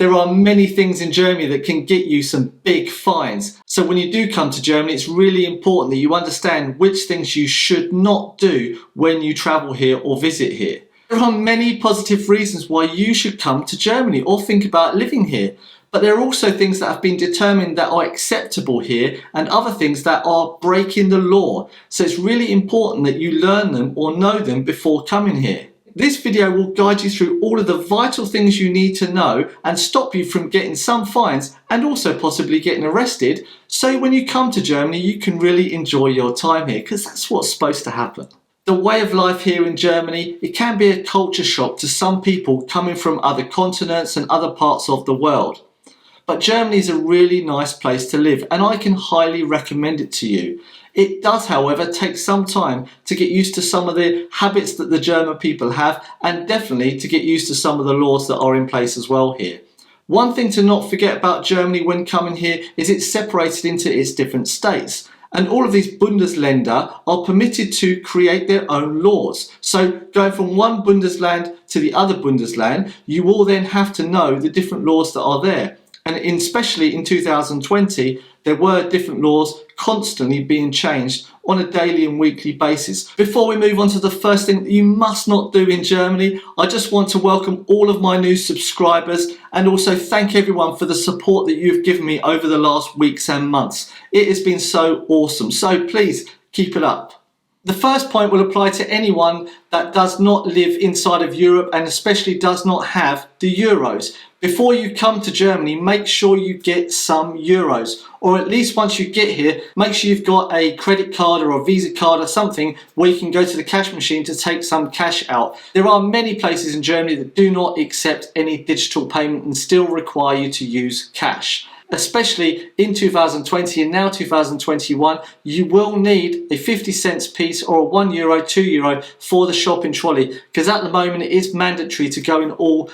There are many things in Germany that can get you some big fines. So when you do come to Germany, it's really important that you understand which things you should not do when you travel here or visit here. There are many positive reasons why you should come to Germany or think about living here. But there are also things that have been determined that are acceptable here and other things that are breaking the law. So it's really important that you learn them or know them before coming here. This video will guide you through all of the vital things you need to know and stop you from getting some fines and also possibly getting arrested. So when you come to Germany, you can really enjoy your time here, because that's what's supposed to happen. The way of life here in Germany, it can be a culture shock to some people coming from other continents and other parts of the world. But Germany is a really nice place to live, and I can highly recommend it to you. It does, however, take some time to get used to some of the habits that the German people have, and definitely to get used to some of the laws that are in place as well here. One thing to not forget about Germany when coming here is it's separated into its different states. And all of these Bundesländer are permitted to create their own laws. So going from one Bundesland to the other Bundesland, you will then have to know the different laws that are there. And especially in 2020, there were different laws constantly being changed on a daily and weekly basis. Before we move on to the first thing that you must not do in Germany, I just want to welcome all of my new subscribers and also thank everyone for the support that you've given me over the last weeks and months. It has been so awesome, so please keep it up. The first point will apply to anyone that does not live inside of Europe and especially does not have the euros. Before you come to Germany, make sure you get some euros, or at least once you get here, make sure you've got a credit card or a Visa card or something where you can go to the cash machine to take some cash out. There are many places in Germany that do not accept any digital payment and still require you to use cash. Especially in 2020 and now 2021, you will need a 50 cents piece or a €1, €2 for the shopping trolley, because at the moment it is mandatory to go in all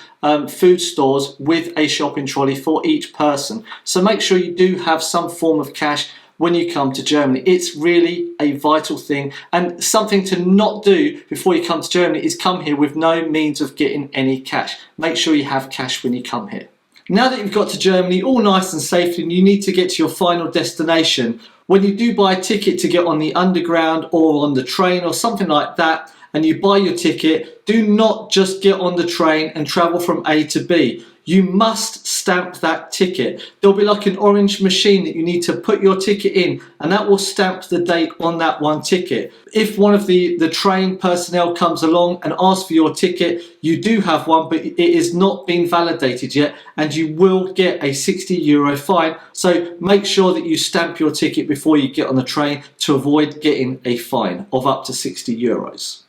food stores with a shopping trolley for each person. So make sure you do have some form of cash when you come to Germany. It's really a vital thing, and something to not do before you come to Germany is come here with no means of getting any cash. Make sure you have cash when you come here. Now that you've got to Germany all nice and safely and you need to get to your final destination, when you do buy a ticket to get on the underground or on the train or something like that, and you buy your ticket, do not just get on the train and travel from A to B. You must stamp that ticket. There'll be like an orange machine that you need to put your ticket in, and that will stamp the date on that one ticket. If one of the train personnel comes along and asks for your ticket, you do have one, but it is not been validated yet, and you will get a €60 fine. So make sure that you stamp your ticket before you get on the train to avoid getting a fine of up to €60.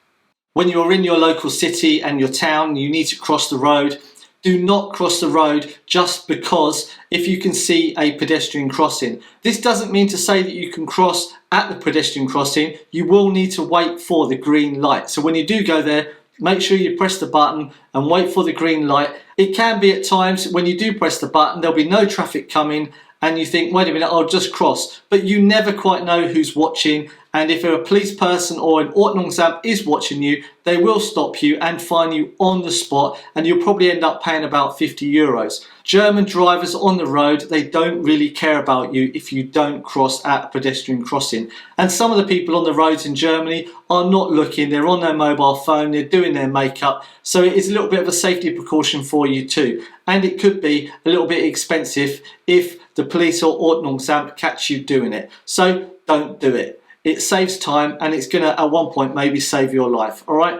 When you're in your local city and your town, you need to cross the road. Do not cross the road just because if you can see a pedestrian crossing. This doesn't mean to say that you can cross at the pedestrian crossing. You will need to wait for the green light. So when you do go there, make sure you press the button and wait for the green light. It can be at times when you do press the button, there'll be no traffic coming and you think, wait a minute, I'll just cross. But you never quite know who's watching, and if a police person or an Ordnungsamt is watching you, they will stop you and fine you on the spot, and you'll probably end up paying about €50. German drivers on the road, they don't really care about you if you don't cross at a pedestrian crossing. And some of the people on the roads in Germany are not looking, they're on their mobile phone, they're doing their makeup, so it is a little bit of a safety precaution for you too. And it could be a little bit expensive if the police or Ordnungsamt catch you doing it. So don't do it. It saves time, and it's going to at one point maybe save your life. Alright?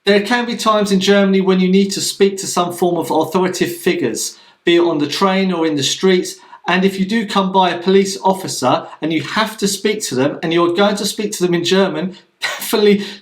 There can be times in Germany when you need to speak to some form of authoritative figures, be it on the train or in the streets, and if you do come by a police officer and you have to speak to them and you're going to speak to them in German,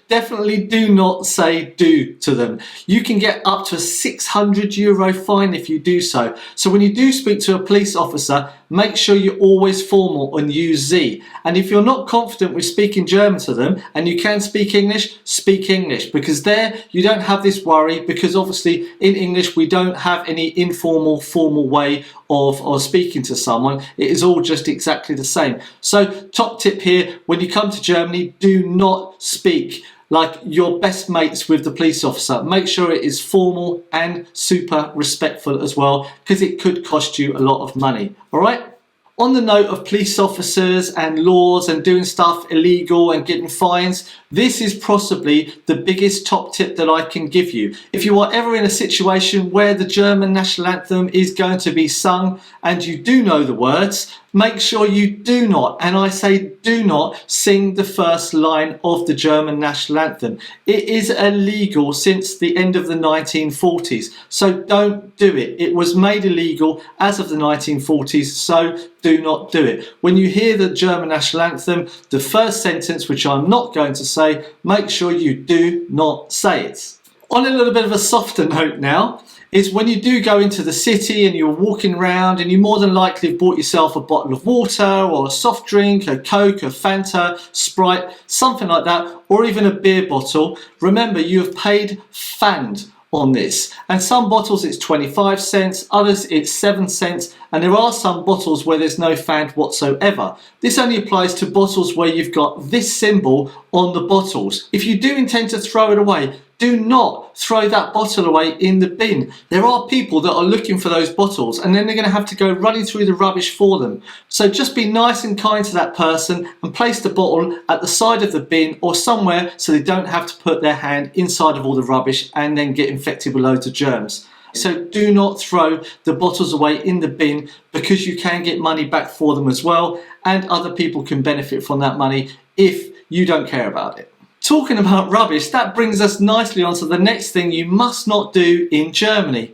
definitely do not say do to them. You can get up to a €600 fine if you do so. So when you do speak to a police officer, make sure you're always formal and use Sie. And if you're not confident with speaking German to them and you can speak English, because there you don't have this worry, because obviously in English we don't have any informal, formal way of speaking to someone. It is all just exactly the same. So top tip here, when you come to Germany, do not speak like you're best mates with the police officer. Make sure it is formal and super respectful as well, because it could cost you a lot of money. All right? On the note of police officers and laws and doing stuff illegal and getting fines, this is possibly the biggest top tip that I can give you. If you are ever in a situation where the German national anthem is going to be sung and you do know the words, make sure you do not, and I say do not, sing the first line of the German national anthem. It is illegal since the end of the 1940s, so don't do it. It was made illegal as of the 1940s, so do not do it. When you hear the German national anthem, the first sentence, which I'm not going to say, make sure you do not say it. On a little bit of a softer note now, is when you do go into the city and you're walking around and you more than likely have bought yourself a bottle of water or a soft drink, a Coke, a Fanta, Sprite, something like that, or even a beer bottle, remember you have paid Pfand on this. And some bottles it's 25 cents, others it's 7 cents, and there are some bottles where there's no Pfand whatsoever. This only applies to bottles where you've got this symbol on the bottles. If you do intend to throw it away, do not throw that bottle away in the bin. There are people that are looking for those bottles and then they're going to have to go running through the rubbish for them. So just be nice and kind to that person and place the bottle at the side of the bin or somewhere so they don't have to put their hand inside of all the rubbish and then get infected with loads of germs. So do not throw the bottles away in the bin, because you can get money back for them as well, and other people can benefit from that money if you don't care about it. Talking about rubbish, that brings us nicely on to the next thing you must not do in Germany.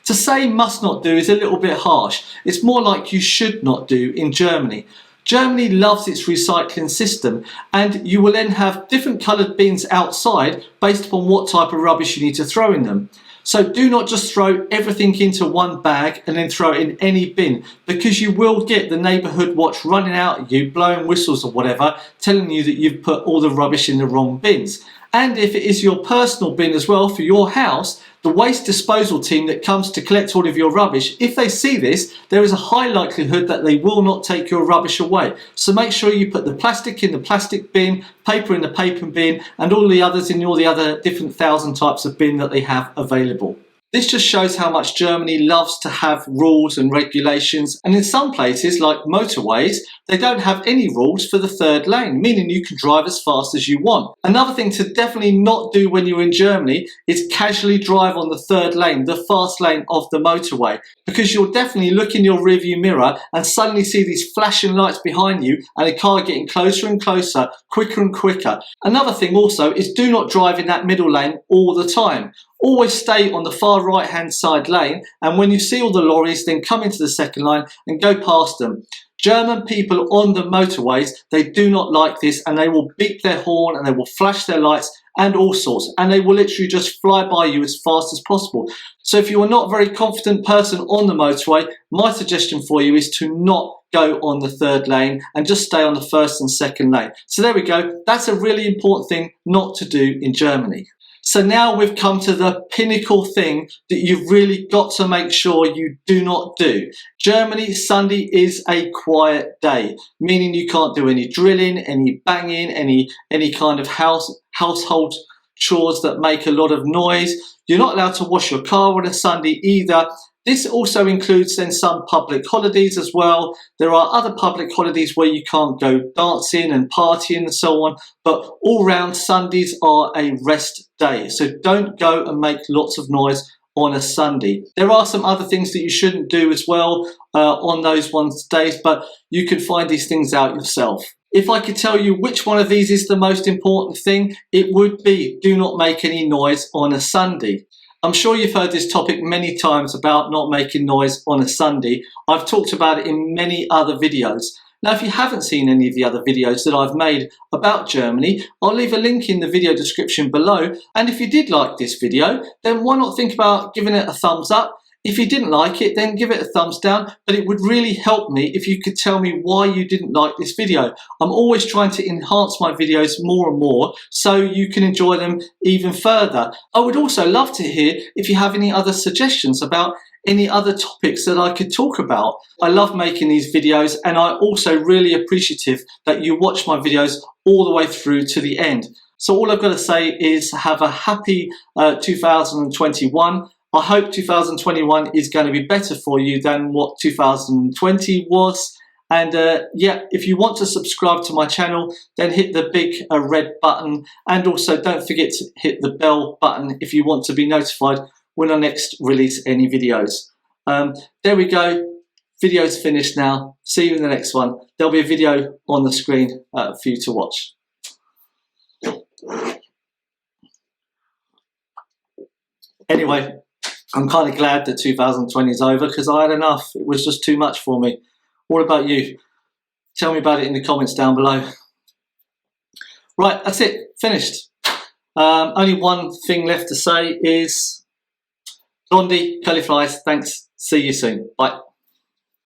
To say must not do is a little bit harsh. It's more like you should not do in Germany. Germany loves its recycling system, and you will then have different coloured bins outside based upon what type of rubbish you need to throw in them. So do not just throw everything into one bag and then throw it in any bin, because you will get the neighbourhood watch running out at you, blowing whistles or whatever, telling you that you've put all the rubbish in the wrong bins. And if it is your personal bin as well for your house, the waste disposal team that comes to collect all of your rubbish, if they see this, there is a high likelihood that they will not take your rubbish away. So make sure you put the plastic in the plastic bin, paper in the paper bin, and all the others in all the other different 1,000 types of bin that they have available. This just shows how much Germany loves to have rules and regulations, and in some places like motorways they don't have any rules for the third lane, meaning you can drive as fast as you want. Another thing to definitely not do when you're in Germany is casually drive on the third lane, the fast lane of the motorway, because you'll definitely look in your rearview mirror and suddenly see these flashing lights behind you and a car getting closer and closer, quicker and quicker. Another thing also is do not drive in that middle lane all the time. Always stay on the far right hand side lane, and when you see all the lorries, then come into the second line and go past them. German people on the motorways, they do not like this, and they will beep their horn and they will flash their lights and all sorts, and they will literally just fly by you as fast as possible. So if you are not a very confident person on the motorway, my suggestion for you is to not go on the third lane and just stay on the first and second lane. So there we go. That's a really important thing not to do in Germany. So now we've come to the pinnacle thing that you've really got to make sure you do not do. Germany, Sunday is a quiet day, meaning you can't do any drilling, any banging, any kind of household chores that make a lot of noise. You're not allowed to wash your car on a Sunday either. This also includes then some public holidays as well. There are other public holidays where you can't go dancing and partying and so on, but all round Sundays are a rest day. So don't go and make lots of noise on a Sunday. There are some other things that you shouldn't do as well on those days, but you can find these things out yourself. If I could tell you which one of these is the most important thing, it would be do not make any noise on a Sunday. I'm sure you've heard this topic many times about not making noise on a Sunday. I've talked about it in many other videos. Now, if you haven't seen any of the other videos that I've made about Germany, I'll leave a link in the video description below. And if you did like this video, then why not think about giving it a thumbs up? If you didn't like it, then give it a thumbs down, but it would really help me if you could tell me why you didn't like this video. I'm always trying to enhance my videos more and more so you can enjoy them even further. I would also love to hear if you have any other suggestions about any other topics that I could talk about. I love making these videos, and I'm also really appreciative that you watch my videos all the way through to the end. So all I've got to say is have a happy 2021. I hope 2021 is going to be better for you than what 2020 was. And yeah, if you want to subscribe to my channel, then hit the big red button. And also don't forget to hit the bell button if you want to be notified when I next release any videos. There we go. Video's finished now. See you in the next one. There'll be a video on the screen for you to watch. Anyway, I'm kind of glad that 2020 is over because I had enough. It was just too much for me. What about you? Tell me about it in the comments down below. Right, that's it. Finished. Only one thing left to say is Blondie, curly flies. Thanks. See you soon. Bye.